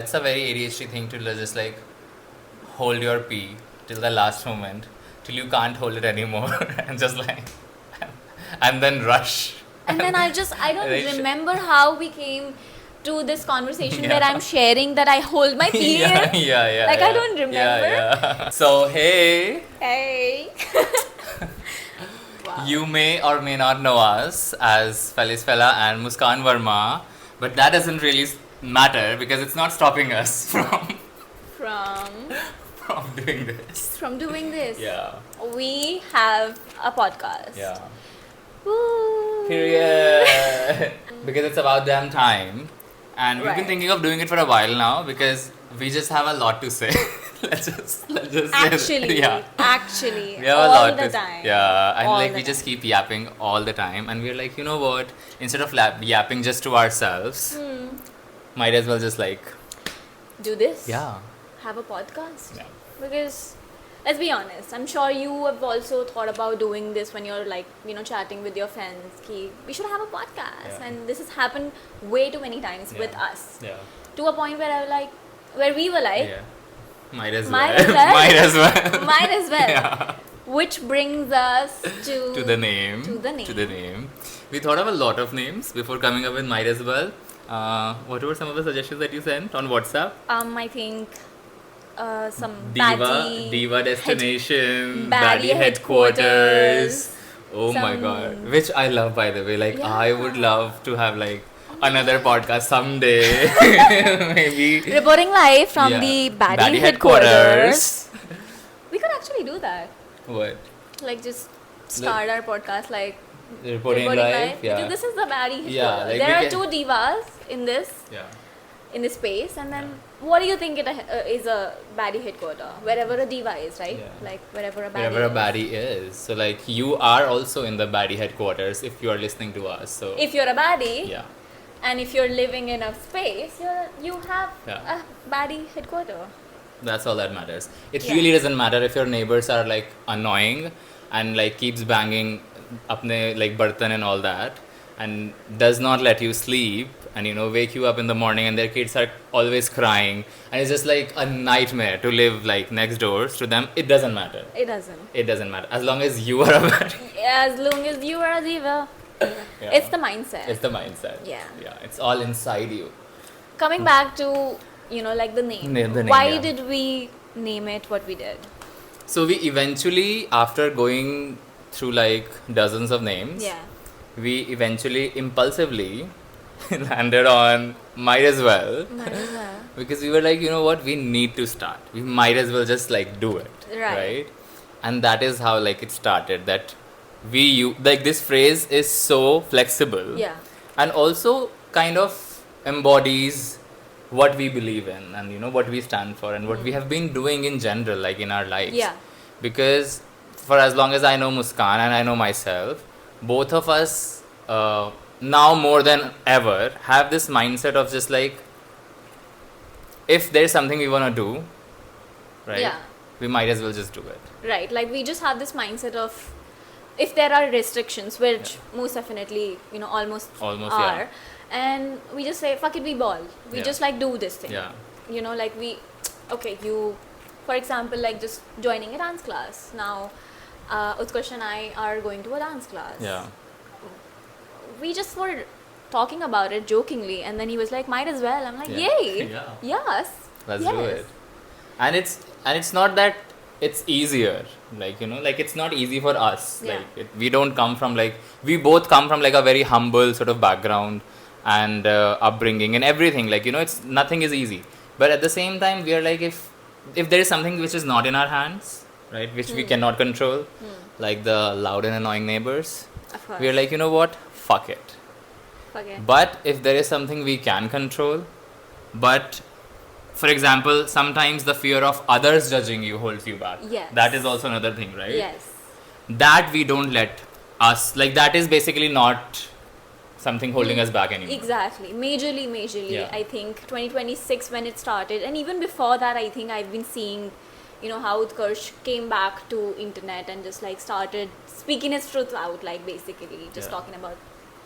It's a very ADHD thing to just like hold your pee till the last moment, till you can't hold it anymore, and just like, and then rush. And then I don't Right? remember how we came to this conversation where Yeah. I'm sharing that I hold my period. Yeah. Like, I yeah. don't remember. Yeah. So hey, Hey. Wow. you may or may not know us as Felice Fella and Muskan Verma, but that doesn't really matter because it's not stopping us From from doing this. doing this. Yeah. We have a podcast. Yeah. Woo. Period. Because it's about damn time. And we've been Right. thinking of doing it for a while now because we just have a lot to say. let's just say that. Actually, Yeah. actually, We have all a lot the to time. Yeah, and All like the we just time. keep yapping all the time, and we're like, you know what? Instead of yapping just to ourselves, might as well just like, Do this. yeah. Have a podcast. Yeah. Because let's be honest, I'm sure you have also thought about doing this when you're like, chatting with your friends. Ki, we should have a podcast. Yeah. And this has happened way too many times with Yeah. us. Yeah. To a point where we were like, Yeah. Might as Might well. as well. Might as well. might as well. Yeah. Which brings us To the name. To the name. To the name. We thought of a lot of names before coming up with might as well. What were some of the suggestions that you sent on WhatsApp? I think some Diva Destination, baddie Baddie Headquarters. headquarters, Oh my some- god. Which I love, by the way. Like, I would Yeah. love to have like another podcast someday. Maybe. reporting live from Yeah. the baddie headquarters. Headquarters. We could actually do that. What? Like just start our podcast like Reporting live? Yeah. Because this is the baddie headquarters. Yeah, like there we are can- two divas in this Yeah. space, and then what do you think is a baddie headquarter? Wherever a diva is, right? Yeah. Like wherever a baddie Wherever a is. baddie is. So like you are also in the baddie headquarters if you are listening to us. So If you're a baddie, yeah. and if you're living in a space, you have Yeah. a baddie headquarter. That's all that matters. It Yeah. really doesn't matter if your neighbors are like annoying and like keeps banging apne like bartan and all that and does not let you sleep and wake you up in the morning and their kids are always crying and it's just like a nightmare to live like next doors to them. It doesn't matter. It doesn't. It doesn't matter as long as you are a baddie. As long as you are a diva. Yeah. It's the mindset. It's the mindset. Yeah. Yeah. It's all inside you. Coming back to, like the name. The name, Why yeah. did we name it what we did? So we eventually, after going through like dozens of names, Yeah. we eventually impulsively landed on might as well Might as well. because we were like, you know what, we need to start. We might as well just like do it. Right. And that is how like it started. That like this phrase is so flexible. Yeah. And also kind of embodies what we believe in and what we stand for and what we have been doing in general like in our lives. Yeah. Because for as long as I know Muskan and I know myself, both of us now more than ever have this mindset of just like if there's something we want to do, right, Yeah. we might as well just do it. Right. Like we just have this mindset of if there are restrictions, which most definitely, almost Almost, are, yeah. and we just say, fuck it, we ball. We Yeah. just like do this thing. Yeah. Like you, for example, like just joining a dance class. Now, Utkarsh and I are going to a dance class. Yeah. We just were talking about it jokingly, and then he was like, might as well. I'm like, Yeah. yay. Yeah. Yes. Let's yes. do it. And it's not that it's easier, like like it's not easy for us. Yeah. Like we don't come from like we both come from like a very humble sort of background and upbringing and everything. Like it's nothing is easy. But at the same time, we are like if there is something which is not in our hands, right, which we cannot control, like the loud and annoying neighbors, Of course. we are like fuck it. Okay. But if there is something we can control, but for example, sometimes the fear of others judging you holds you back. Yes. That is also another thing, right? Yes. That we don't let us, like that is basically not something holding us back anymore. Exactly. Majorly. Yeah. I think 2026 when it started, and even before that, I think I've been seeing, how Utkarsh came back to internet and just like started speaking his truth out, like basically just Yeah. talking about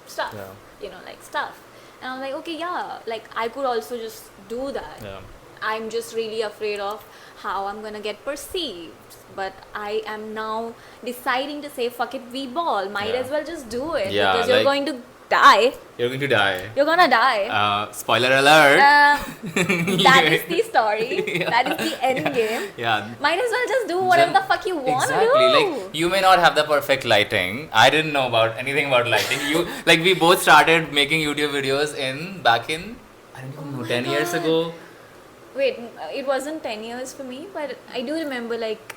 stuff. Yeah. Like stuff. And I'm like, okay, yeah, like I could also just do that. Yeah. I'm just really afraid of how I'm gonna get perceived. But I am now deciding to say, fuck it, we ball. Might Yeah. as well just do it. Yeah, Because you're like- going to die. You're going to die. You're gonna die. Spoiler alert. That is the story. Yeah. That is the end game. Yeah. Might as well just do whatever the fuck you want to Exactly. do. Like you may not have the perfect lighting. I didn't know about anything about lighting. You like we both started making YouTube videos back in I don't even know, my 10 years God. ago. Wait, it wasn't 10 years for me, but I do remember like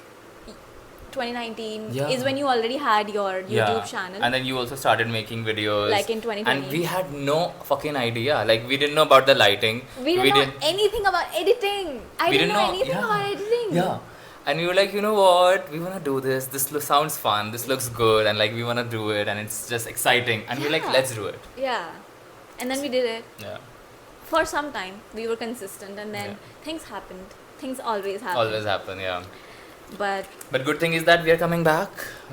2019 Yeah. is when you already had your YouTube channel. And then you also started making videos. Like in 2020. And we had no fucking idea. Like we didn't know about the lighting. we didn't know anything about editing. I We didn't know anything yeah. about editing. Yeah. And we were like, you know what? We want to do this. This sounds fun. This looks good. And like, we want to do it. And it's just exciting. And we're like, Yeah. let's do it. Yeah. And then we did it. Yeah. For some time, we were consistent, and then things happened. Things always happen. Always happen, yeah. But But good thing is that we are coming back.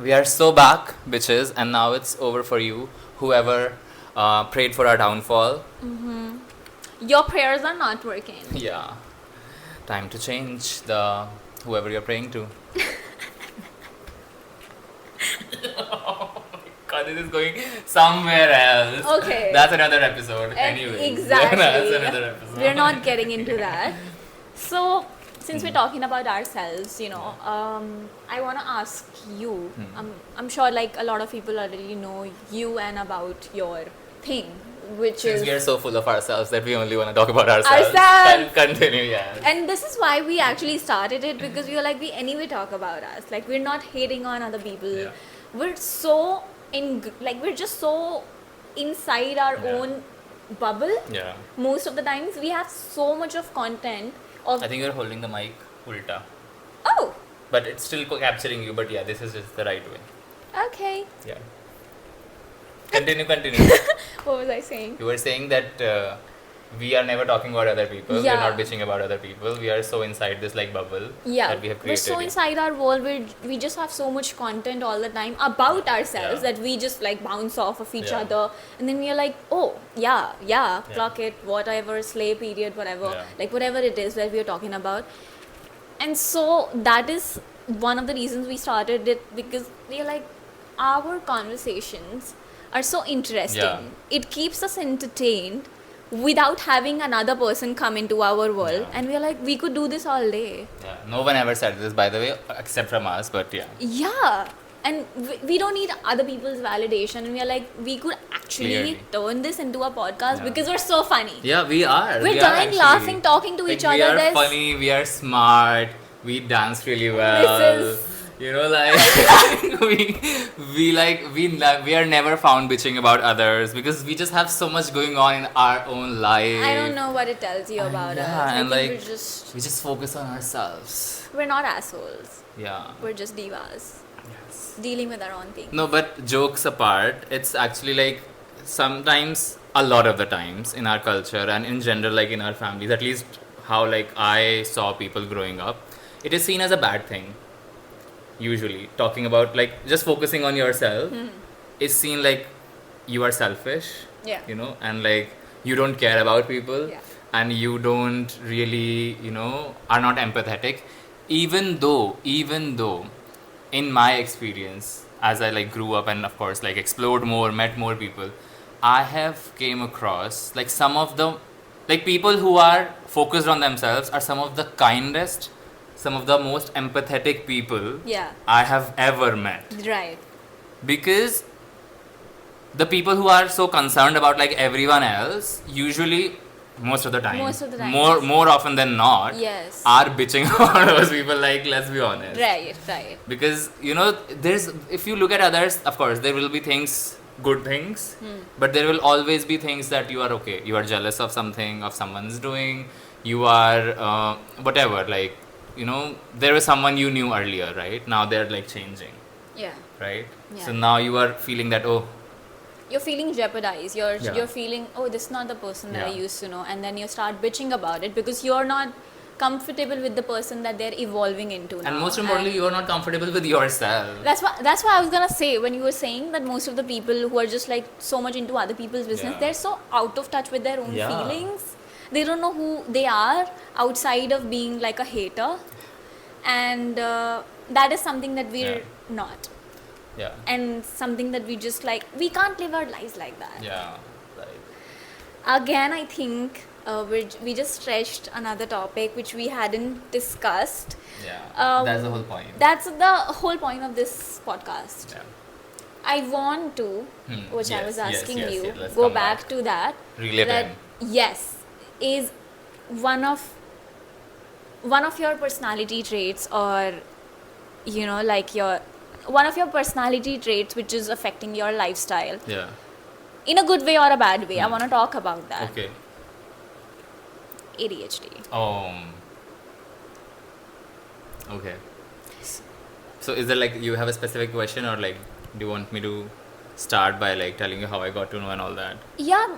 We are so back, bitches. And now it's over for you. Whoever prayed for our downfall. your prayers are not working. Yeah. Time to change whoever you're praying to. Oh my God, this is going somewhere else. Okay. That's another episode. Anyway. Exactly. That's another episode. We're not getting into that. So, since we're talking about ourselves, I want to ask you. I'm sure like a lot of people already know you and about your thing, which Since is. we are so full of ourselves that we only want to talk about ourselves. Ourselves. Continue, yeah. And this is why we actually started it, because we were like, we anyway talk about us. Like, we're not hating on other people. Yeah. We're so we're just so inside our own bubble. Yeah. Most of the times, we have so much of content of. I think you're holding the mic ulta. Oh, But it's still capturing you, but yeah, this is just the right way. okay. Yeah. Continue. What was I saying? You were saying that we are never talking about other people. Yeah. We're not bitching about other people. We are so inside this like bubble Yeah, that we have we're created. so inside our world. We just have so much content all the time about ourselves that we just like bounce off of each Yeah. other, and then we are like, oh yeah, clock it, whatever, slay period, whatever, Yeah. like whatever it is that we are talking about. And so that is one of the reasons we started it, because we are like, our conversations are so interesting. Yeah. It keeps us entertained without having another person come into our world, Yeah. and we are like, we could do this all day. Yeah. No one ever said this, by the way, except from us. But yeah. Yeah, and we don't need other people's validation, and we are like, we could actually Clearly. turn this into a podcast Yeah. because we're so funny. Yeah, we are. We're We are dying actually. laughing, talking to Like, each other. We are There's- funny. We are smart. We dance really well. This is- You know, like we are never found bitching about others because we just have so much going on in our own life. I don't know what it tells you about yeah, us. I and think like we're we just focus on ourselves. we're not assholes. Yeah. We're just divas Yes. dealing with our own thing. No, but jokes apart, it's actually like sometimes, a lot of the times in our culture and in general, like in our families, at least how like I saw people growing up, it is seen as a bad thing. Usually, talking about like just focusing on yourself is seen like you are selfish, Yeah. you know, and like you don't care about people, Yeah. and you don't really, you know, are not empathetic. Even though, in my experience, as I like grew up and of course like explored more, met more people, I have came across like some of the like people who are focused on themselves are some of the kindest, some of the most empathetic people Yeah. I have ever met. Right. Because the people who are so concerned about like everyone else, usually most of the time, Most of the time, more often than not, Yes. are bitching on those people. Like, let's be honest. Right. Because you know, if you look at others, of course there will be things, good things, but there will always be things that you are okay. You are jealous of something, of someone's doing. You are whatever. Like, you know, there was someone you knew earlier, right? Now they're like changing, Yeah. right? Yeah. So now you are feeling that, oh, You're feeling jeopardized. You're Yeah. feeling, oh, this is not the person that I Yeah. used to know, and then you start bitching about it because you're not comfortable with the person that they're evolving into now. And most importantly, you are not comfortable with yourself. That's why I was gonna say, when you were saying that most of the people who are just like so much into other people's business, Yeah. they're so out of touch with their own Yeah. feelings. They don't know who they are outside of being like a hater, and that is something that we're not, Yeah. and something that we just like, we can't live our lives like that. Yeah. Right. Again, I think we just stretched another topic which we hadn't discussed. Yeah. That's the whole point. That's the whole point of this podcast. Yeah. I want to, which I Yes, was yes, asking yes, you, yes, let's go come back back. to that. Relive that him. yes, is one of your personality traits, or like one of your personality traits which is affecting your lifestyle Yeah. in a good way or a bad way. I want to talk about that. Okay. ADHD. Okay. So is there like you have a specific question, or like do you want me to start by like telling you how I got to know and all that? Yeah,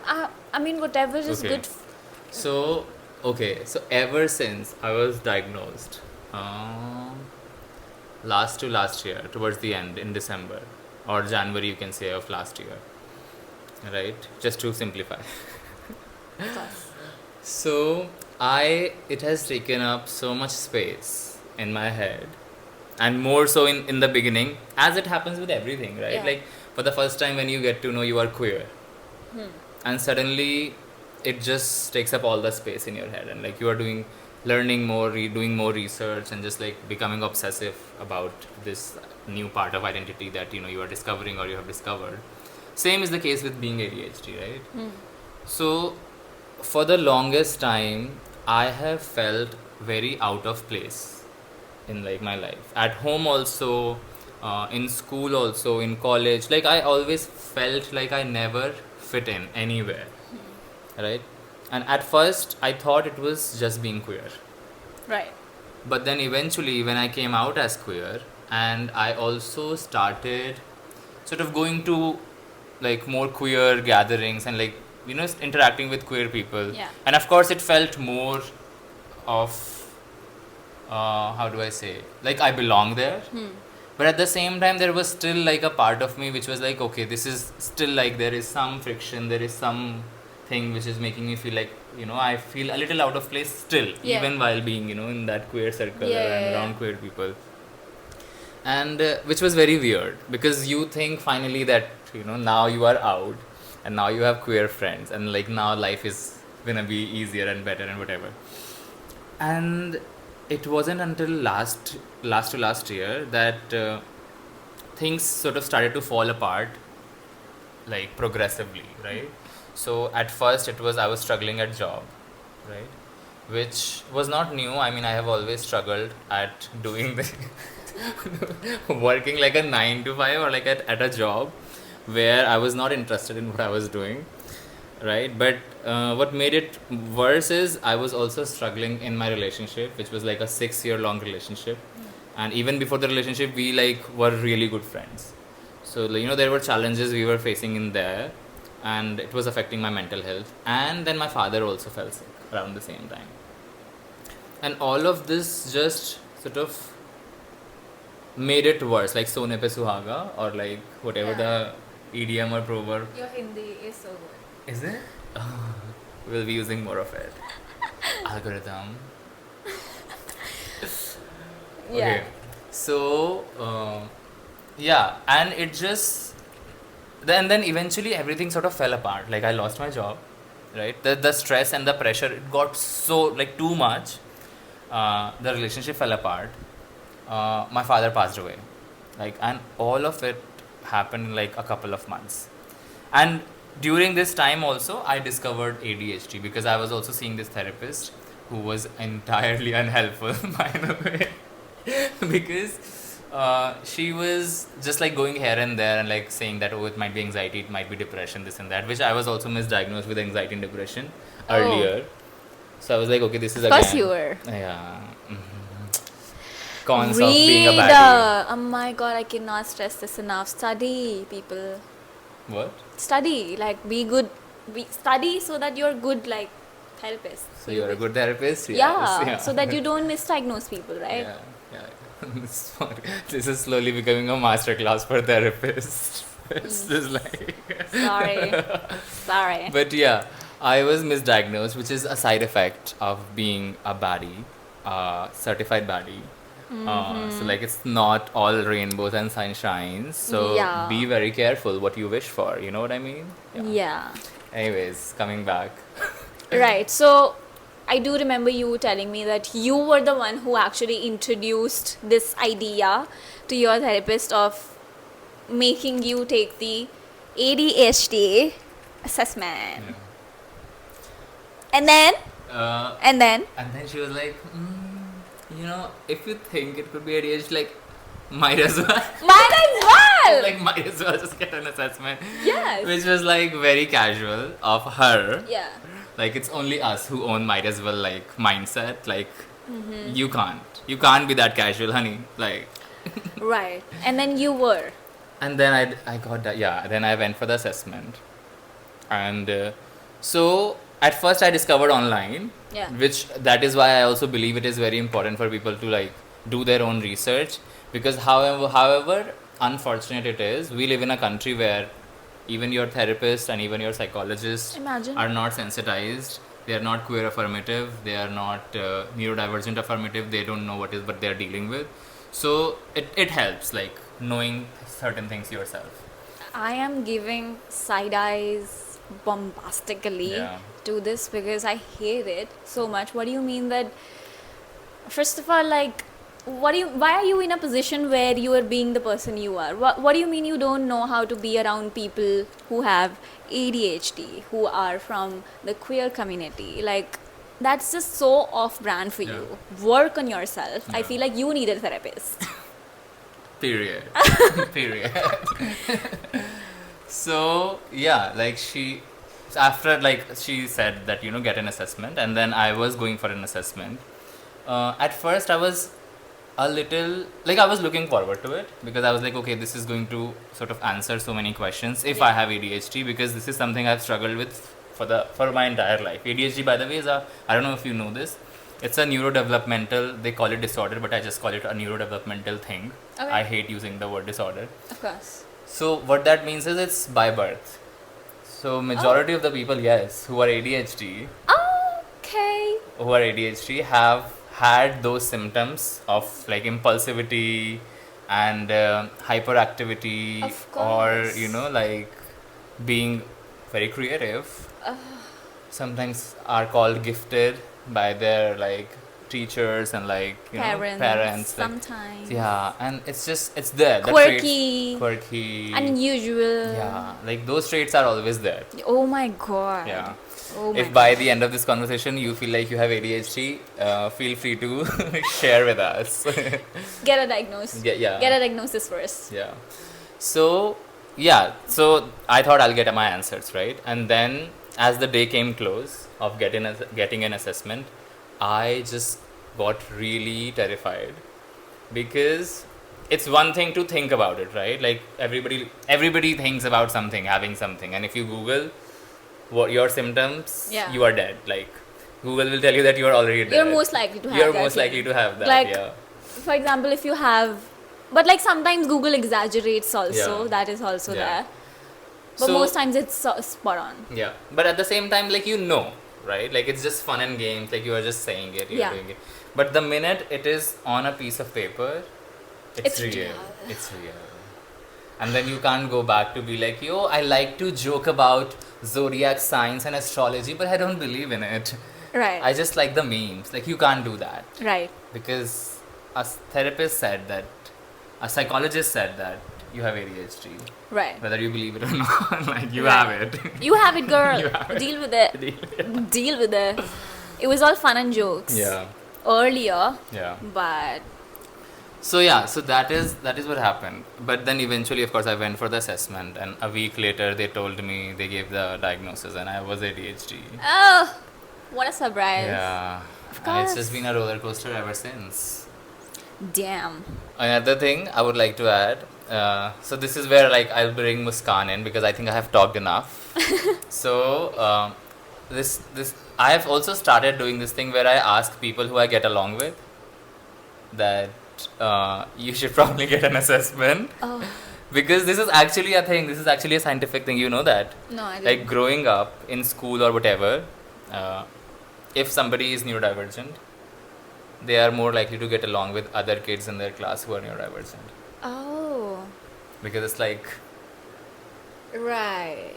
I mean, whatever is Okay. good. So ever since I was diagnosed, last year, towards the end in December or January, you can say, of last year, right? Just to simplify. So it has taken up so much space in my head, and more so in the beginning, as it happens with everything, right? Yeah. Like for the first time when you get to know you are queer, and suddenly it just takes up all the space in your head, and like you are learning more, doing more research, and just like becoming obsessive about this new part of identity that you are discovering or you have discovered. Same is the case with being ADHD, right? So for the longest time I have felt very out of place in like my life, at home also, in school also, in college. Like I always felt like I never fit in anywhere, right? And at first I thought it was just being queer, Right. but then eventually when I came out as queer, and I also started sort of going to like more queer gatherings, and like interacting with queer people. Yeah. And of course it felt more of how do I say, like I belong there. But at the same time there was still like a part of me which was like, okay, this is still like, there is some friction, there is some thing which is making me feel like I feel a little out of place still, Yeah. even while being in that queer circle and around queer people. And which was very weird, because you think finally that now you are out and now you have queer friends, and like now life is gonna be easier and better and whatever. And it wasn't until last to last year that things sort of started to fall apart, like progressively, right? So at first it was, I was struggling at job, right, which was not new. I mean, I have always struggled at doing the working like a 9 to 5, or like at a job where I was not interested in what I was doing, right? But what made it worse is I was also struggling in my relationship, which was like a 6-year long relationship. And even before the relationship, we like were really good friends. So there were challenges we were facing in there, and it was affecting my mental health. And then my father also fell sick around the same time, and all of this just sort of made it worse, like Sone Pe Suhaga, or like whatever the idiom or proverb. Your Hindi is so good. Is it? We'll be using more of it. Algorithm. Yeah. Okay. So, and it just then eventually everything sort of fell apart. Like I lost my job, right? The stress and the pressure, it got so like too much. The relationship fell apart. My father passed away, like, and all of it happened in like a couple of months. And during this time also I discovered ADHD, because I was also seeing this therapist who was entirely unhelpful by the way. Because she was just like going here and there and like saying that, oh, it might be anxiety, it might be depression, this and that, which I was also misdiagnosed with anxiety and depression earlier. So I was like, okay, this is Of again. course you were. Yeah. Cons of being a baddie. Oh my god, I cannot stress this enough. Study, people. What? Study, like be good. Study so that you're good, like therapist. So you're a good therapist? Yeah, so that you don't misdiagnose people, right? Yeah, yeah. This is slowly becoming a masterclass for therapists. It's just like. Sorry. But yeah, I was misdiagnosed, which is a side effect of being a baddie, certified baddie. So like it's not all rainbows and sunshines. So Yeah. be very careful what you wish for. You know what I mean? Yeah. Anyways, coming back. Right. So I do remember you telling me that you were the one who actually introduced this idea to your therapist of making you take the ADHD assessment. Yeah. And then, And then she was like, if you think it could be ADHD, like, might as well. might as well. Like, might as well just get an assessment. Yes. Which was like very casual of her. Yeah. Like, it's only us who own might as well, like, mindset. Like, you can't be that casual, honey. Like. Right. And then you were. And then I got that, yeah. Then I went for the assessment. And so at first I discovered online, Yeah. which that is why I also believe it is very important for people to like do their own research, because however unfortunate it is, we live in a country where even your therapist and even your psychologist Imagine. are not sensitized. They are not queer affirmative. They are not neurodivergent affirmative. They don't know what they are dealing with. So it helps, like, knowing certain things yourself. I am giving side eyes bombastically Yeah. to this because I hate it so much. What do you mean that? First of all, like, why are you in a position where you are being the person you are? What do you mean you don't know how to be around people who have ADHD, who are from the queer community? Like, that's just so off brand for you. Work on yourself. I Yeah. feel like you need a therapist. Period. Period. So yeah, like she said that get an assessment, and then I was going for an assessment. At first I was a little like, I was looking forward to it because I was like, okay, this is going to sort of answer so many questions if I have ADHD, because this is something I've struggled with for my entire life. ADHD, by the way, is I don't know if you know this, it's a neurodevelopmental, they call it disorder, but I just call it a neurodevelopmental thing. Okay. I hate using the word disorder. Of course. So what that means is it's by birth. So majority of the people, yes, who are ADHD have had those symptoms of like impulsivity and hyperactivity, Of or course. like being very creative. Sometimes are called gifted by their like teachers and like parents like, sometimes. yeah, and it's there. The Quirky. traits, quirky, Unusual. yeah, like those traits are always there. Oh my god. Yeah. Oh my If by the end of this conversation you feel like you have ADHD, feel free to share with us. Get a diagnosis. Yeah. Get a diagnosis first. Yeah. So I thought I'll get my answers, right? And then as the day came close of getting an assessment, I just got really terrified, because it's one thing to think about it, right? Like everybody thinks about having something, and if you Google what your symptoms, Yeah. you are dead. Like Google will tell you that you are already dead. You're most likely to have You're that. most likely to have that. Like, yeah. for example, if you have, but like sometimes Google exaggerates also. Yeah. That is also Yeah. there. But most times it's spot on. Yeah, but at the same time, like, right? Like, it's just fun and games. Like, you are just saying it, you're Yeah. doing it. But the minute it is on a piece of paper, it's real. real. It's real. And then you can't go back to be like, yo, I like to joke about zodiac signs and astrology, but I don't believe in it. Right. I just like the memes. Like, you can't do that. Right. Because a therapist said that, a psychologist said that you have ADHD. Right. Whether you believe it or not, like, you Right. have it. You have it, girl. You have it. Deal with it. Deal with it. It was all fun and jokes. Yeah. Earlier, Yeah. but So that is what happened. But then eventually, of course, I went for the assessment, and a week later they told me, they gave the diagnosis, and I was ADHD. oh, what a surprise! Yeah. Of And it's course. just been a roller coaster ever since. Damn. Another thing I would like to add. So this is where like I'll bring Muskan in, because I think I have talked enough. So this I have also started doing this thing where I ask people who I get along with that you should probably get an assessment. Oh, Because this is actually a thing. This is actually a scientific thing. You know that. no, I Like didn't. growing up in school or whatever, uh, if somebody is neurodivergent, they are more likely to get along with other kids in their class who are neurodivergent. Oh, Because it's like, right.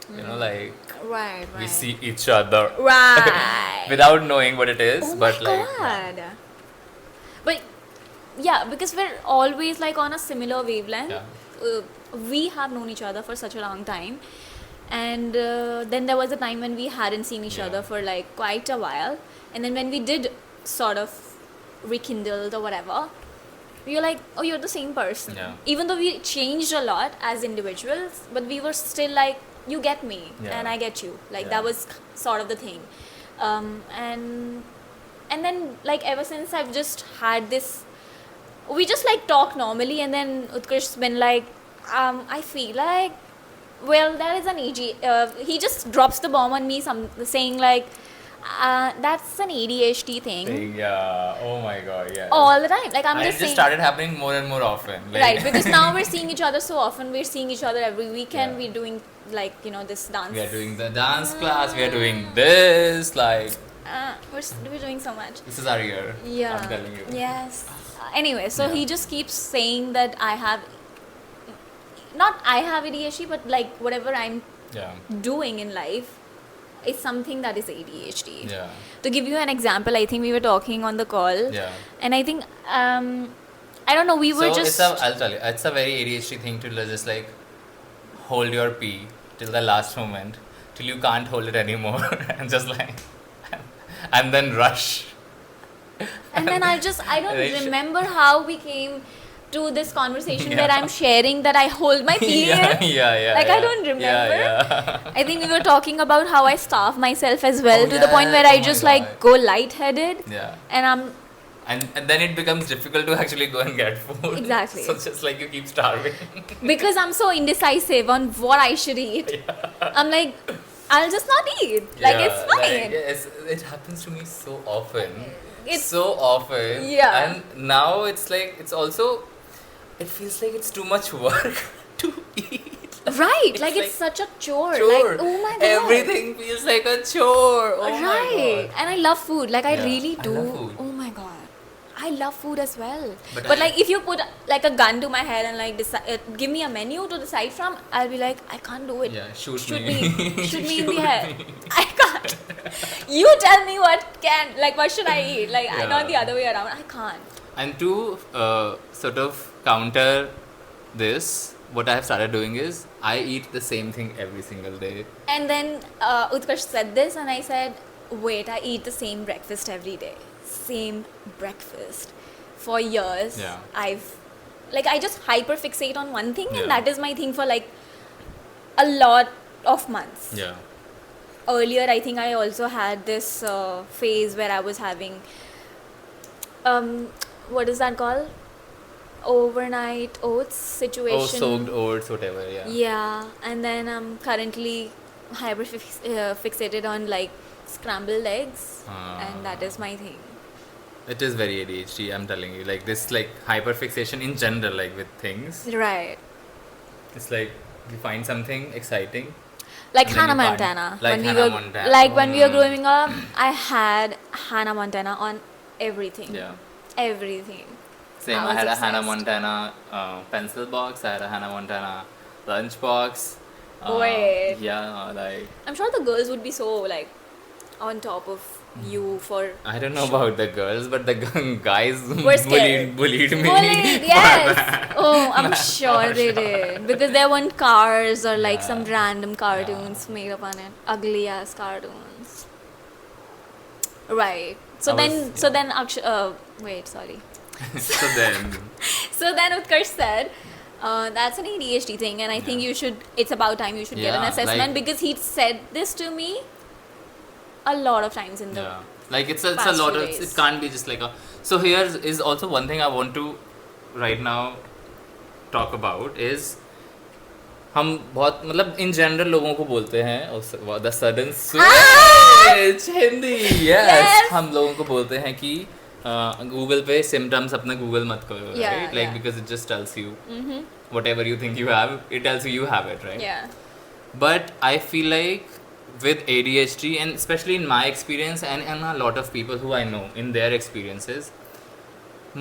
like Right, we right. see each other Right. without knowing what it is. Oh but my like, god. But yeah, because we're always like on a similar wavelength. Yeah. We have known each other for such a long time, and then there was a time when we hadn't seen each Yeah. other for like quite a while, and then when we did sort of rekindled or whatever, we were like, oh, you're the same person. Yeah. Even though we changed a lot as individuals, but we were still like, you get me Yeah. and I get you. Like Yeah. that was sort of the thing. And then like ever since I've just had this, we just like talk normally, and then Utkarsh's been like, I feel like, well, that is an he just drops the bomb on me, saying like, that's an ADHD thing. Yeah. Oh my god. Yeah. All the time. Like I'm And it just just saying. started happening more and more often. Like, Right, because now we're seeing each other so often. We're seeing each other every weekend. Yeah. We're doing like this dance. we are doing the dance class. We are doing this. Like, We're doing so much. this is our year. Yeah. I'm telling you. Yes. Anyway, so Yeah. he just keeps saying that not I have ADHD, but like whatever I'm Yeah. doing in life is something that is ADHD. Yeah. To give you an example, I think we were talking on the call, Yeah. and I think I don't know. We were just I'll tell you, it's a very ADHD thing to just like hold your pee till the last moment, till you can't hold it anymore, and just like, and then rush. and then I don't Right. remember how we came to this conversation Yeah. where I'm sharing that I hold my pee in. yeah. Like, I yeah. don't remember. Yeah. I think we were talking about how I starve myself as well, Oh, to the point yeah. where I Oh my just God. like go lightheaded, Yeah. and And then it becomes difficult to actually go and get food. Exactly. So just like you keep starving. because I'm so indecisive on what I should eat, I'm like, I'll just not eat. Like, Yeah, it's fine. it happens to me so often. It's- so often. Yeah. And now it's like, it feels like it's too much work to eat. Right, It's like it's such a chore. chore. Like, oh my god. Everything feels like a chore. Oh Right. my god. And I love food. Like, I Yeah, really I do. love food. Oh my god. I love food as well. But But I- like, if you put like a gun to my head and like give me a menu to decide from, I'll be like, I can't do it. Yeah, shoot Shoot me. me. Shoot me in the Shoot head. me. I can't. You tell me what should I eat? Like, Yeah. not the other way around. I can't. And to sort of counter this, what I have started doing is I eat the same thing every single day. And then Utkarsh said this, and I said, wait, I eat the same breakfast every day. Same breakfast. For years, Yeah. I just hyper fixate on one thing, Yeah. and that is my thing for like a lot of months. Yeah. Earlier, I think I also had this phase where I was having, what is that called? Overnight oats situation. Oh, soaked oats, whatever. Yeah. Yeah, and then I'm currently hyper fixated on like scrambled eggs, and that is my thing. It is very ADHD, I'm telling you. Like this, like hyperfixation in general, like with things. Right. It's like you find something exciting. Like And then Hannah you can't. Montana. Like when Hannah we were Montana. like when we were Mm. growing up, I had Hannah Montana on everything. Yeah. Everything. Same. I I had was a Hannah obsessed. Montana pencil box. I had a Hannah Montana lunch box. Wait. Yeah, like I'm sure the girls would be so like on top of you for I don't know about the girls, but the guys We're scared. bullied me. bullied. Yes. Oh, I'm sure they did, because there weren't cars or like some Yeah. random cartoons made up on it. Ugly ass cartoons. Right. So I then, was- so then, wait, sorry. So then, So then Utkarsh said, that's an ADHD thing, and I think it's about time you should get an Yeah, assessment, like- because he said this to me a lot of times in the yeah, like it's a past lot few of days. it can't be just like a. So here is also one thing I want to right now talk about is हम बहुत मतलब in general लोगों को बोलते हैं the sudden switch Hindi yes हम लोगों को बोलते हैं कि गूगल पे सिम्टम्स अपना गूगल मत करो right like because it just tells you whatever you think you have it tells you you have it right Yeah. but I feel like with ADHD and especially in my experience and a lot of people who I know in their experiences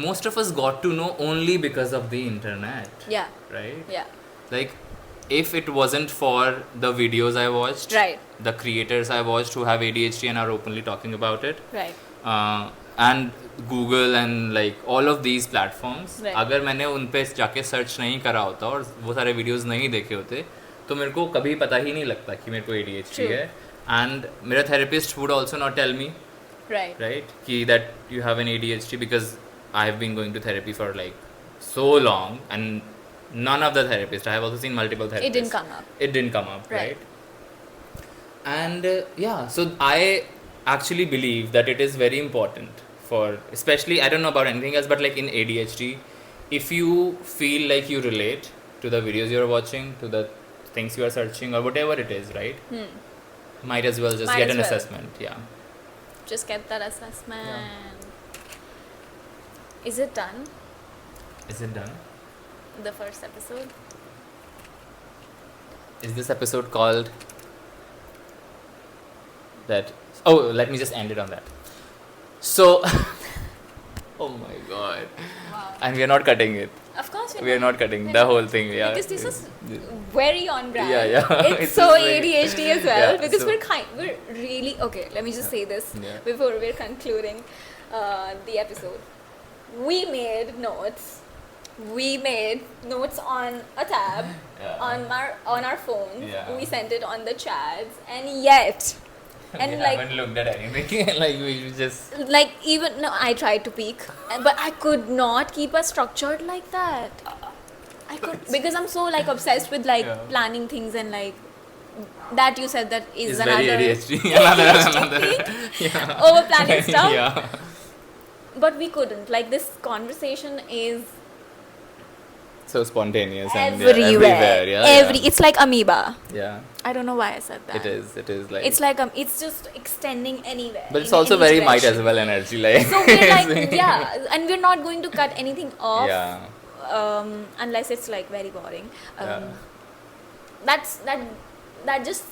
most of us got to know only because of the internet Yeah. right Yeah. like if it wasn't for the videos I watched Right. the creators I watched who have ADHD and are openly talking about it Right. and Google and like all of these platforms Right. अगर मैंने उन पे जाके search नहीं करा होता और वो सारे वीडियोस नहीं देखे होते तो मेरे को कभी पता ही नहीं लगता कि मेरे को ADHD True. है एंड मेरा therapist would also not tell me Right. right कि that you have an ADHD because I have been going to therapy for like so long and none of the therapists I have also seen multiple therapists It didn't come up. it didn't come up Right. and yeah so I actually believe that it is very important for especially I don't know about anything else but like in ADHD if you feel like you relate to the videos you're watching to the things you are searching or whatever it is right might as well just Might get as an well. assessment yeah Just get that assessment. Is it done? is it done The first episode? is this episode called that oh let me just end it on that so oh my god Wow. and we are not cutting it Of course we are not cutting the whole thing yeah Because this is very on brand. Yeah. It's It's so just very- ADHD as well Yeah, because so- we're really okay. Let me just say this Yeah. before we're concluding the episode. We made notes. We made notes on a tab Yeah. on our phones. Yeah. We sent it on the chats, and yet, and we like haven't looked at anything like we just like even no, I tried to peek, but I could not keep us structured like that. I could because I'm so like obsessed with like Yeah. planning things and like that you said that is it's another very ADHD another yeah. over planning stuff. yeah But we couldn't. Like this conversation is so spontaneous and everywhere. yeah It's like amoeba. yeah I don't know why I said that. it is like It's like it's just extending anywhere. but it's in also any very might direction. as well energy like So we're like yeah, and we're not going to cut anything off. yeah Unless it's like very boring. Yeah. That just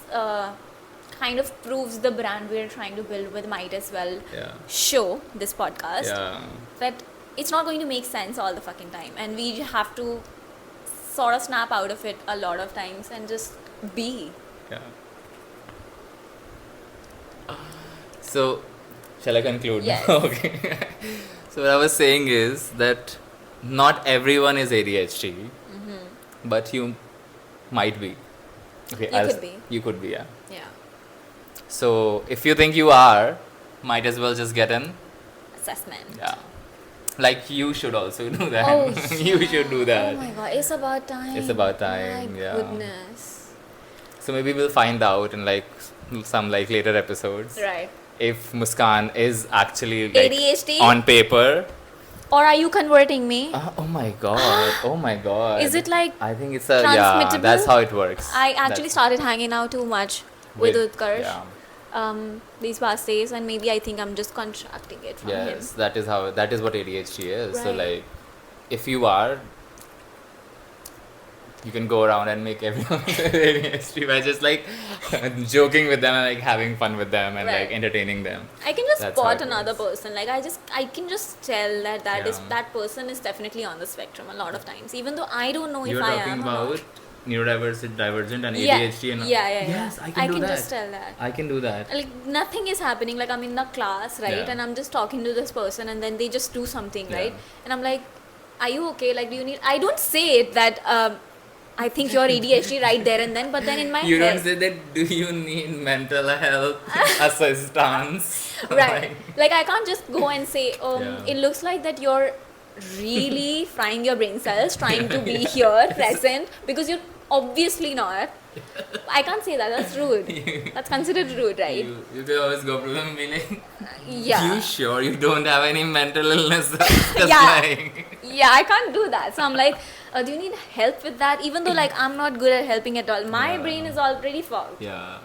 kind of proves the brand we're trying to build with Might As Well yeah show, this podcast, yeah that it's not going to make sense all the fucking time, and we have to sort of snap out of it a lot of times and just be. yeah so shall I conclude Yes. now? Okay so what I was saying is that not everyone is ADHD but you might be okay You could be. you could be yeah Yeah. so if you think you are might as well just get an Assessment. yeah like you should also do that Oh, you should do Oh that my god, it's about time. It's about time, My yeah. goodness. so maybe we'll find out in like some like later episodes Right. if Muskan is actually like ADHD? on paper Or are you converting me? oh my god Is it like I think it's a yeah transmittable? that's how it works I actually started hanging out too much with Utkarsh yeah these past days, and maybe I think I'm just contracting it from him. yes that is what ADHD is so Right. like if you are you can go around and make everyone ADHD by just like joking with them and like having fun with them and Right. like entertaining them I can just That's how spot it another works. person. Like I can just tell that is Yeah. that person is definitely on the spectrum a lot of times, even though I don't know you're if I talking am or not. about neurodivergent divergent and Yeah. ADHD and Yeah. yes I can do that just tell that. I can do that Like nothing is happening. Like I'm in the class, right? Yeah. And I'm just talking to this person, and then they just do something, Yeah. right? And I'm like, "Are you okay? Like, do you need?" I don't say it that I think you're ADHD right there and then, but then in my you head, don't say that do you need mental health assistance right? Like I can't just go and say, Yeah. it looks like that you're really frying your brain cells trying to be here, present, because you're obviously not. I can't say that. That's rude. That's considered rude, right? you can always go to them and be like Yeah. you sure you don't have any mental illness just Yeah. like Yeah, I can't do that. So I'm like, Do you need help with that? Even though like I'm not good at helping at all. My Yeah. brain is already fogged. Yeah.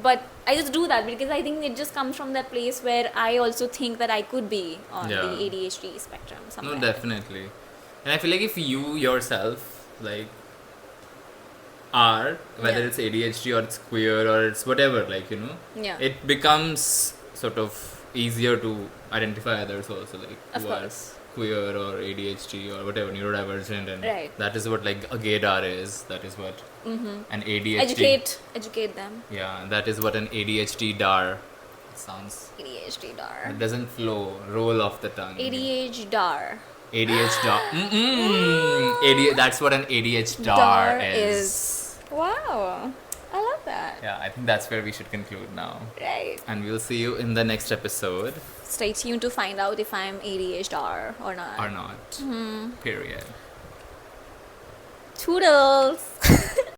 But I just do that because I think it just comes from that place where I also think that I could be on Yeah. the ADHD spectrum somewhere. No, definitely. And I feel like if you yourself like are, whether Yeah. it's ADHD or it's queer or it's whatever, like, you know, Yeah. it becomes sort of easier to identify others also, like Of who course. are queer or ADHD or whatever, neurodivergent, and Right. that is what like a gaydar is. That is what an ADHD. Educate them. Yeah, that is what an ADHD dar. It sounds. ADHD dar. It doesn't flow, roll off the tongue. ADHD dar. ADHD dar. That's what an ADHD dar is. Wow. I love that. Yeah, I think that's where we should conclude now. Right. And we'll see you in the next episode Stay tuned to find out if I'm ADHD or not. or not. Period. Toodles.